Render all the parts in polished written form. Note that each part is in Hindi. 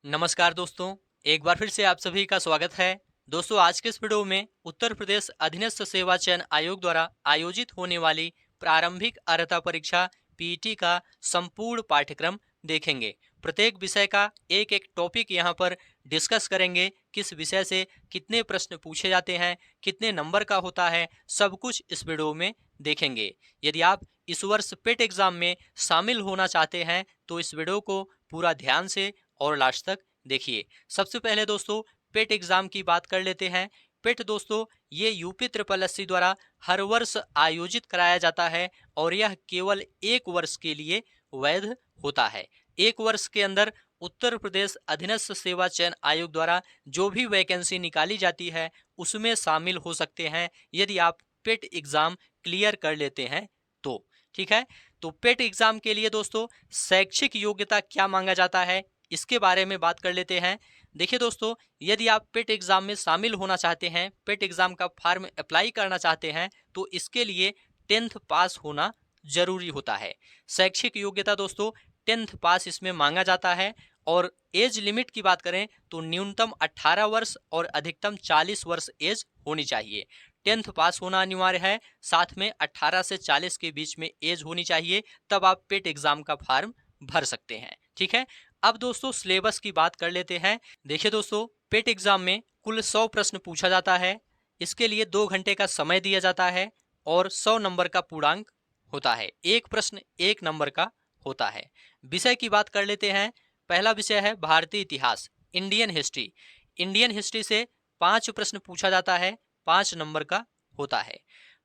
नमस्कार दोस्तों, एक बार फिर से आप सभी का स्वागत है। दोस्तों, आज के इस वीडियो में उत्तर प्रदेश अधीनस्थ सेवा चयन आयोग द्वारा आयोजित होने वाली प्रारंभिक अर्हता परीक्षा पीईटी का संपूर्ण पाठ्यक्रम देखेंगे। प्रत्येक विषय का एक एक टॉपिक यहाँ पर डिस्कस करेंगे। किस विषय से कितने प्रश्न पूछे जाते हैं, कितने नंबर का होता है, सब कुछ इस वीडियो में देखेंगे। यदि आप इस वर्ष पेट एग्जाम में शामिल होना चाहते हैं तो इस वीडियो को पूरा ध्यान से और लास्ट तक देखिए। सबसे पहले दोस्तों पेट एग्जाम की बात कर लेते हैं। पेट दोस्तों ये यूपी ट्रिपल एससी द्वारा हर वर्ष आयोजित कराया जाता है और यह केवल एक वर्ष के लिए वैध होता है। एक वर्ष के अंदर उत्तर प्रदेश अधीनस्थ सेवा चयन आयोग द्वारा जो भी वैकेंसी निकाली जाती है उसमें शामिल हो सकते हैं, यदि आप पेट एग्जाम क्लियर कर लेते हैं तो। ठीक है, तो पेट एग्जाम के लिए दोस्तों शैक्षिक योग्यता क्या मांगा जाता है, इसके बारे में बात कर लेते हैं। देखिए दोस्तों, यदि आप पेट एग्जाम में शामिल होना चाहते हैं, पेट एग्जाम का फॉर्म अप्लाई करना चाहते हैं, तो इसके लिए 10th पास होना जरूरी होता है। शैक्षिक योग्यता दोस्तों 10th पास इसमें मांगा जाता है। और एज लिमिट की बात करें तो न्यूनतम 18 वर्ष और अधिकतम 40 वर्ष एज होनी चाहिए। 10th पास होना अनिवार्य है, साथ में 18 से 40 के बीच में एज होनी चाहिए, तब आप पेट एग्जाम का फॉर्म भर सकते हैं। ठीक है, अब दोस्तों सिलेबस की बात कर लेते हैं। देखिए दोस्तों, पेट एग्जाम में कुल 100 प्रश्न पूछा जाता है। इसके लिए 2 घंटे का समय दिया जाता है और 100 नंबर का पूर्णांक होता है। एक प्रश्न 1 नंबर का होता है। विषय की बात कर लेते हैं। पहला विषय है भारतीय इतिहास, इंडियन हिस्ट्री। इंडियन हिस्ट्री से 5 प्रश्न पूछा जाता है, 5 नंबर का होता है।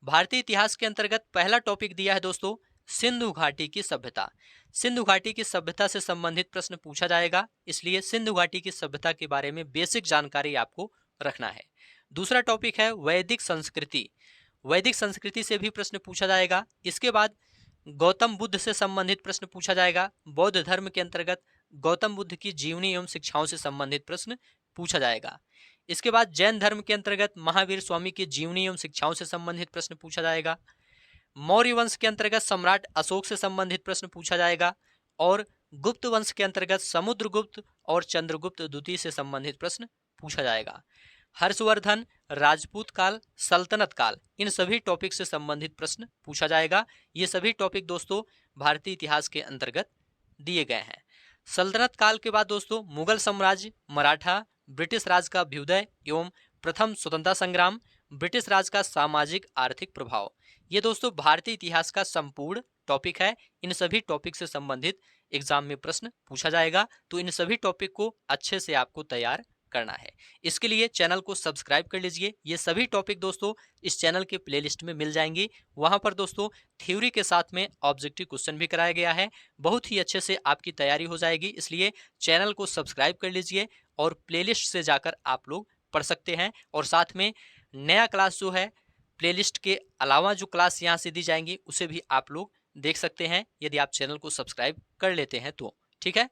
भारतीय इतिहास के अंतर्गत पहला टॉपिक दिया है दोस्तों सिंधु घाटी की सभ्यता। सिंधु घाटी की सभ्यता से संबंधित प्रश्न पूछा जाएगा, इसलिए सिंधु घाटी की सभ्यता के बारे में बेसिक जानकारी आपको रखना है। दूसरा टॉपिक है वैदिक संस्कृति। वैदिक संस्कृति से भी प्रश्न पूछा जाएगा। इसके बाद गौतम बुद्ध से संबंधित प्रश्न पूछा जाएगा। बौद्ध धर्म के अंतर्गत गौतम बुद्ध की जीवनी एवं शिक्षाओं से संबंधित प्रश्न पूछा जाएगा। इसके बाद जैन धर्म के अंतर्गत महावीर स्वामी की जीवनी एवं शिक्षाओं से संबंधित प्रश्न पूछा जाएगा। मौर्य वंश के अंतर्गत सम्राट अशोक से संबंधित प्रश्न पूछा जाएगा। और गुप्त वंश के अंतर्गत समुद्रगुप्त और चंद्रगुप्त द्वितीय से संबंधित प्रश्न पूछा जाएगा। हर्षवर्धन, राजपूत काल, सल्तनत काल, इन सभी टॉपिक से संबंधित प्रश्न पूछा जाएगा। ये सभी टॉपिक दोस्तों भारतीय इतिहास के अंतर्गत दिए गए हैं। सल्तनत काल के बाद दोस्तों मुगल साम्राज्य, मराठा, ब्रिटिश राज का अभ्युदय एवं प्रथम स्वतंत्रता संग्राम, ब्रिटिश राज का सामाजिक आर्थिक प्रभाव, ये दोस्तों भारतीय इतिहास का संपूर्ण टॉपिक है। इन सभी टॉपिक से संबंधित एग्जाम में प्रश्न पूछा जाएगा, तो इन सभी टॉपिक को अच्छे से आपको तैयार करना है। इसके लिए चैनल को सब्सक्राइब कर लीजिए। ये सभी टॉपिक दोस्तों इस चैनल के प्लेलिस्ट में मिल जाएंगे। वहां पर दोस्तों थ्योरी के साथ में ऑब्जेक्टिव क्वेश्चन भी कराया गया है। बहुत ही अच्छे से आपकी तैयारी हो जाएगी, इसलिए चैनल को सब्सक्राइब कर लीजिए और प्लेलिस्ट से जाकर आप लोग पढ़ सकते हैं। और साथ में नया क्लास जो है, प्लेलिस्ट के अलावा जो क्लास यहाँ से दी जाएंगी उसे भी आप लोग देख सकते हैं, यदि आप चैनल को सब्सक्राइब कर लेते हैं तो। ठीक है,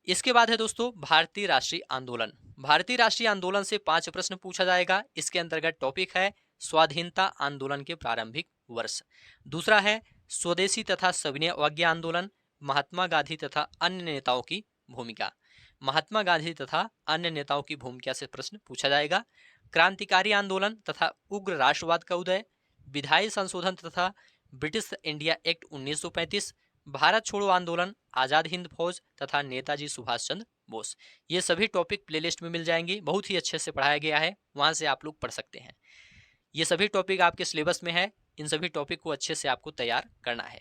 इसके बाद है दोस्तों भारतीय राष्ट्रीय आंदोलन। भारतीय राष्ट्रीय आंदोलन से 5 प्रश्न पूछा जाएगा। इसके अंतर्गत टॉपिक है स्वाधीनता आंदोलन के प्रारंभिक वर्ष। दूसरा है स्वदेशी तथा सविनय अवज्ञा आंदोलन, महात्मा गांधी तथा अन्य नेताओं की भूमिका। महात्मा गांधी तथा अन्य नेताओं की भूमिका से प्रश्न पूछा जाएगा। क्रांतिकारी आंदोलन तथा उग्र राष्ट्रवाद का उदय, विधायी संशोधन तथा ब्रिटिश इंडिया एक्ट 1935, भारत छोड़ो आंदोलन, आजाद हिंद फौज तथा नेताजी सुभाष चंद्र बोस, ये सभी टॉपिक प्लेलिस्ट में मिल जाएंगे। बहुत ही अच्छे से पढ़ाया गया है, वहां से आप लोग पढ़ सकते हैं। ये सभी टॉपिक आपके सिलेबस में है। इन सभी टॉपिक को अच्छे से आपको तैयार करना है।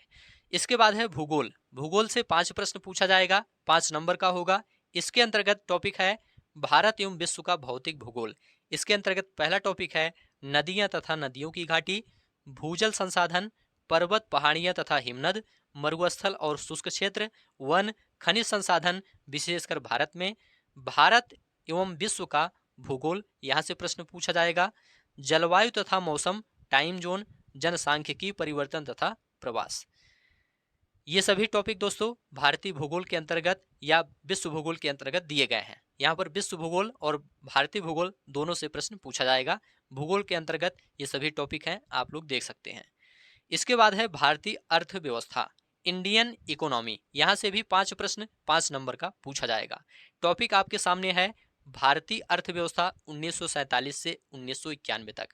इसके बाद है भूगोल। भूगोल से 5 प्रश्न पूछा जाएगा, 5 नंबर का होगा। इसके अंतर्गत टॉपिक है भारत एवं विश्व का भौतिक भूगोल। इसके अंतर्गत पहला टॉपिक है नदियां तथा नदियों की घाटी, भूजल संसाधन, पर्वत पहाड़ियां तथा हिमनद, मरुस्थल और शुष्क क्षेत्र, वन, खनिज संसाधन विशेषकर भारत में, भारत एवं विश्व का भूगोल, यहाँ से प्रश्न पूछा जाएगा। जलवायु तथा मौसम, टाइम जोन, जनसांख्यिकी परिवर्तन तथा प्रवास, ये सभी टॉपिक दोस्तों भारतीय भूगोल के अंतर्गत या विश्व भूगोल के अंतर्गत दिए गए हैं। यहाँ पर विश्व भूगोल और भारतीय भूगोल दोनों से प्रश्न पूछा जाएगा। भूगोल के अंतर्गत ये सभी टॉपिक हैं, आप लोग देख सकते हैं। इसके बाद है भारतीय अर्थव्यवस्था, इंडियन इकोनॉमी। यहाँ से भी 5 प्रश्न 5 नंबर का पूछा जाएगा। टॉपिक आपके सामने है भारतीय अर्थव्यवस्था 1947 से 1991 तक।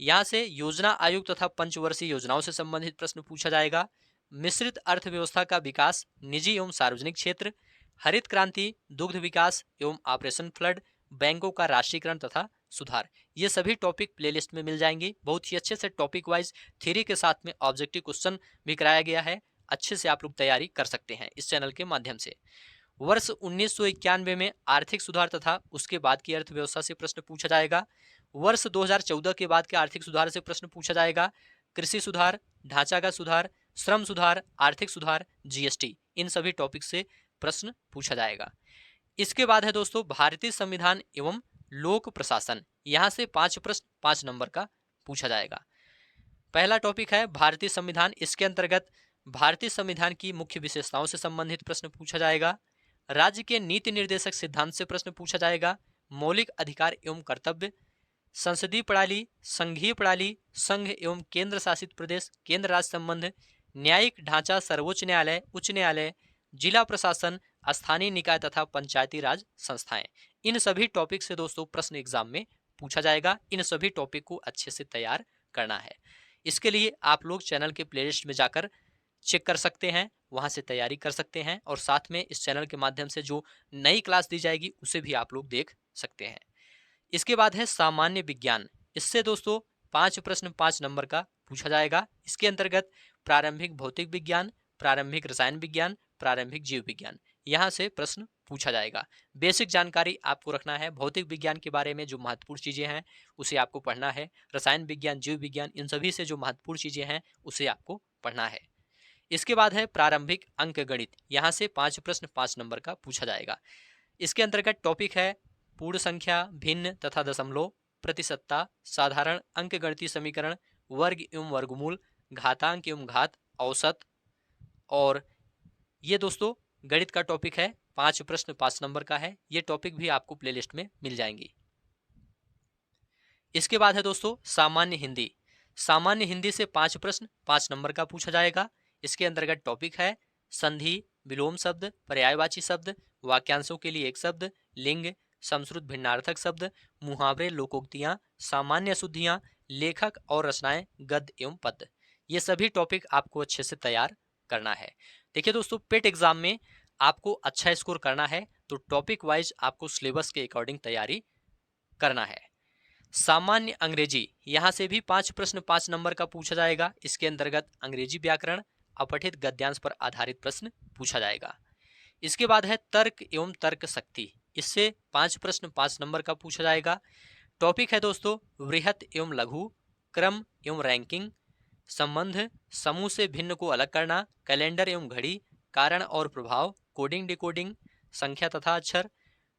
यहाँ से योजना आयोग तथा पंचवर्षीय योजनाओं से संबंधित प्रश्न पूछा जाएगा। मिश्रित अर्थव्यवस्था का विकास, निजी एवं सार्वजनिक क्षेत्र, हरित क्रांति, दुग्ध विकास एवं ऑपरेशन फ्लड, बैंकों का राष्ट्रीयकरण तथा सुधार, ये सभी टॉपिक प्लेलिस्ट में मिल जाएंगे। बहुत ही अच्छे से टॉपिक वाइज थ्योरी के साथ में ऑब्जेक्टिव क्वेश्चन भी कराया गया है। अच्छे से आप लोग तैयारी कर सकते हैं इस चैनल के माध्यम से। वर्ष 1991 में आर्थिक सुधार तथा उसके बाद की अर्थव्यवस्था से प्रश्न पूछा जाएगा। वर्ष 2014 के बाद के आर्थिक सुधार से प्रश्न पूछा जाएगा। कृषि सुधार, ढांचागत सुधार, श्रम सुधार, आर्थिक सुधार, जीएसटी, इन सभी टॉपिक से प्रश्न पूछा जाएगा। इसके बाद है दोस्तों भारतीय संविधान एवं लोक प्रशासन। यहां से 5 प्रश्न 5 नंबर का पूछा जाएगा। पहला टॉपिक है भारतीय संविधान। इसके अंतर्गत भारतीय संविधान की मुख्य विशेषताओं से संबंधित प्रश्न पूछा जाएगा। राज्य के नीति निर्देशक सिद्धांत से प्रश्न पूछा जाएगा। मौलिक अधिकार एवं कर्तव्य, संसदीय प्रणाली, संघीय प्रणाली, संघ एवं केंद्र शासित प्रदेश, केंद्र राज्य संबंध, न्यायिक ढांचा, सर्वोच्च न्यायालय, उच्च न्यायालय, जिला प्रशासन, स्थानीय निकाय तथा पंचायती राज संस्थाएं, इन सभी टॉपिक से दोस्तों प्रश्न एग्जाम में पूछा जाएगा। इन सभी टॉपिक को अच्छे से तैयार करना है। इसके लिए आप लोग चैनल के प्लेलिस्ट में जाकर चेक कर सकते हैं, वहां से तैयारी कर सकते हैं और साथ में इस चैनल के माध्यम से जो नई क्लास दी जाएगी उसे भी आप लोग देख सकते हैं। इसके बाद है सामान्य विज्ञान। इससे दोस्तों 5 प्रश्न 5 नंबर का पूछा जाएगा। इसके अंतर्गत प्रारंभिक भौतिक विज्ञान, प्रारंभिक रसायन विज्ञान, प्रारंभिक जीव विज्ञान, यहाँ से प्रश्न पूछा जाएगा। बेसिक जानकारी आपको रखना है। भौतिक विज्ञान के बारे में जो महत्वपूर्ण चीजें हैं उसे आपको पढ़ना है। रसायन विज्ञान, जीव विज्ञान, इन सभी से जो महत्वपूर्ण चीजें हैं उसे आपको पढ़ना है। इसके बाद है प्रारंभिक अंक गणित। यहाँ से 5 प्रश्न 5 नंबर का पूछा जाएगा। इसके अंतर्गत टॉपिक है पूर्ण संख्या, भिन्न तथा दशमलव, प्रतिशतता, साधारण अंक गणितीय समीकरण, वर्ग एवं वर्गमूल, घातांक एवं घात, औसत, और ये दोस्तों गणित का टॉपिक है। 5 प्रश्न 5 नंबर का है। ये टॉपिक भी आपको प्लेलिस्ट में मिल जाएंगी। इसके बाद है दोस्तों सामान्य हिंदी। सामान्य हिंदी से 5 प्रश्न 5 नंबर का पूछा जाएगा। इसके अंतर्गत टॉपिक है संधि, विलोम शब्द, पर्यायवाची शब्द, वाक्यांशों के लिए एक शब्द, लिंग, समश्रुत भिन्नार्थक शब्द, मुहावरे, लोकोक्तियां, सामान्य शुद्धियां, लेखक और रचनाएं, गद्य एवं पद्य, ये सभी टॉपिक आपको अच्छे से तैयार करना है। देखिए दोस्तों, पेट एग्जाम में आपको अच्छा स्कोर करना है तो टॉपिक वाइज आपको सिलेबस के अकॉर्डिंग तैयारी करना है। सामान्य अंग्रेजी, यहाँ से भी 5 प्रश्न 5 नंबर का पूछा जाएगा। इसके अंतर्गत अंग्रेजी व्याकरण, अपठित गद्यांश पर आधारित प्रश्न पूछा जाएगा। इसके बाद है तर्क एवं तर्क शक्ति। इससे 5 प्रश्न 5 नंबर का पूछा जाएगा। टॉपिक है दोस्तों वृहत एवं लघु, क्रम एवं रैंकिंग, संबंध, समूह से भिन्न को अलग करना, कैलेंडर एवं घड़ी, कारण और प्रभाव, कोडिंग डिकोडिंग, संख्या तथा अक्षर,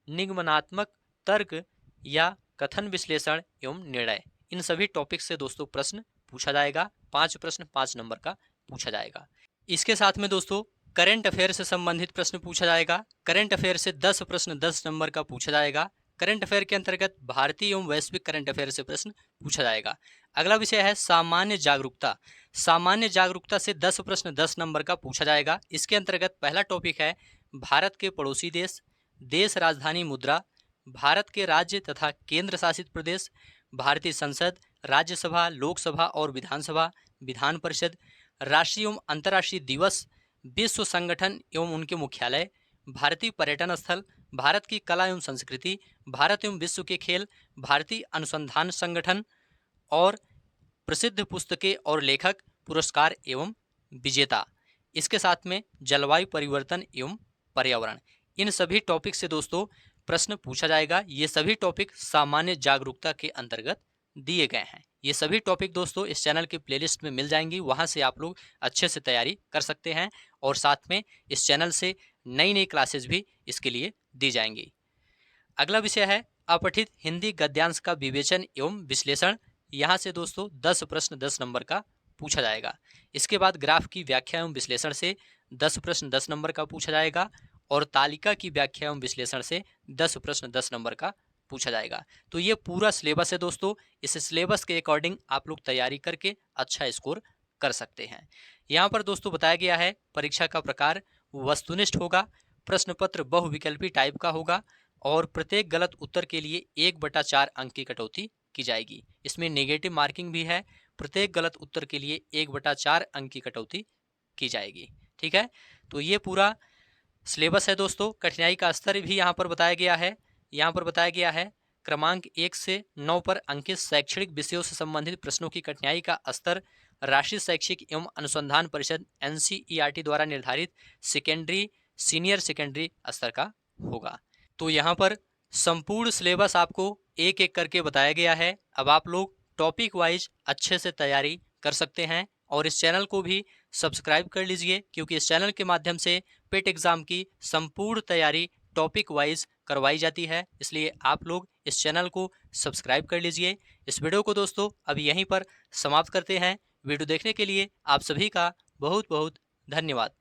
निगमनात्मक तर्क या कथन विश्लेषण एवं निर्णय, इन सभी टॉपिक से दोस्तों प्रश्न पूछा जाएगा। 5 प्रश्न 5 नंबर का पूछा जाएगा। इसके साथ में दोस्तों करंट अफेयर से संबंधित प्रश्न पूछा जाएगा। करंट अफेयर से 10 प्रश्न 10 नंबर का पूछा जाएगा। करंट अफेयर के अंतर्गत भारतीय एवं वैश्विक करंट अफेयर से प्रश्न पूछा जाएगा। अगला विषय है सामान्य जागरूकता। सामान्य जागरूकता से 10 प्रश्न 10 नंबर का पूछा जाएगा। इसके अंतर्गत पहला टॉपिक है भारत के पड़ोसी देश, देश राजधानी मुद्रा, भारत के राज्य तथा केंद्र शासित प्रदेश, भारतीय संसद, राज्यसभा, लोकसभा और विधानसभा, विधान परिषद, राष्ट्रीय एवं अंतर्राष्ट्रीय दिवस, विश्व संगठन एवं उनके मुख्यालय, भारतीय पर्यटन स्थल, भारत की कला एवं संस्कृति, भारत एवं विश्व के खेल, भारतीय अनुसंधान संगठन और प्रसिद्ध पुस्तकें और लेखक, पुरस्कार एवं विजेता। इसके साथ में जलवायु परिवर्तन एवं पर्यावरण, इन सभी टॉपिक से दोस्तों प्रश्न पूछा जाएगा। ये सभी टॉपिक सामान्य जागरूकता के अंतर्गत दिए गए हैं। ये सभी टॉपिक दोस्तों इस चैनल के प्लेलिस्ट में मिल जाएंगी, वहां से आप लोग अच्छे से तैयारी कर सकते हैं और साथ में इस चैनल से नई नई क्लासेस भी इसके लिए दी जाएंगी। अगला विषय है अपठित हिंदी गद्यांश का विवेचन एवं विश्लेषण। यहाँ से दोस्तों 10 प्रश्न 10 नंबर का पूछा जाएगा। इसके बाद ग्राफ की व्याख्या एवं विश्लेषण से 10 प्रश्न 10 नंबर का पूछा जाएगा और तालिका की व्याख्या एवं विश्लेषण से 10 प्रश्न 10 नंबर का पूछा जाएगा। तो ये पूरा सिलेबस है दोस्तों। इस सिलेबस के अकॉर्डिंग आप लोग तैयारी करके अच्छा स्कोर कर सकते हैं। यहाँ पर दोस्तों बताया गया है परीक्षा का प्रकार वस्तुनिष्ठ होगा, प्रश्न पत्र बहुविकल्पी टाइप का होगा और प्रत्येक गलत उत्तर के लिए 1/4 अंक की कटौती की जाएगी। इसमें नेगेटिव मार्किंग भी है, प्रत्येक गलत उत्तर के लिए 1/4 अंक की कटौती की जाएगी। ठीक है, तो ये पूरा सिलेबस है दोस्तों। कठिनाई का स्तर भी यहाँ पर बताया गया है। यहाँ पर बताया गया है क्रमांक 1 से 9 पर अंकित शैक्षणिक विषयों से संबंधित प्रश्नों की कठिनाई का स्तर राष्ट्रीय शैक्षिक एवं अनुसंधान परिषद NCERT द्वारा निर्धारित सेकेंडरी सीनियर सेकेंडरी स्तर का होगा। तो यहाँ पर संपूर्ण सिलेबस आपको एक एक करके बताया गया है। अब आप लोग टॉपिक वाइज अच्छे से तैयारी कर सकते हैं और इस चैनल को भी सब्सक्राइब कर लीजिए, क्योंकि इस चैनल के माध्यम से पेट एग्जाम की संपूर्ण तैयारी टॉपिक वाइज करवाई जाती है। इसलिए आप लोग इस चैनल को सब्सक्राइब कर लीजिए। इस वीडियो को दोस्तों अब यहीं पर समाप्त करते हैं। वीडियो देखने के लिए आप सभी का बहुत बहुत धन्यवाद।